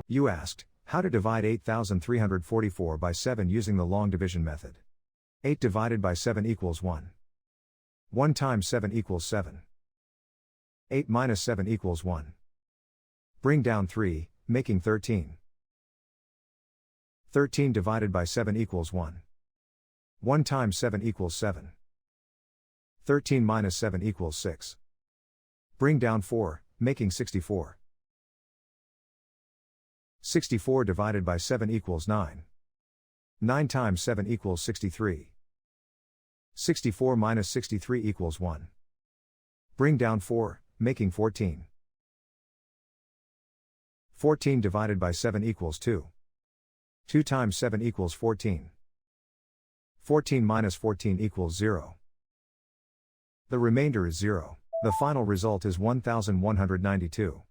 You asked, how to divide 8,344 by 7 using the long division method. 8 divided by 7 equals 1. 1 times 7 equals 7. 8 minus 7 equals 1. Bring down 3, making 13. 13 divided by 7 equals 1. 1 times 7 equals 7. 13 minus 7 equals 6. Bring down 4, making 64. 64 divided by 7 equals 9. 9 times 7 equals 63. 64 minus 63 equals 1. Bring down 4, making 14. 14 divided by 7 equals 2. 2 times 7 equals 14. 14 minus 14 equals 0. The remainder is 0. The final result is 1192.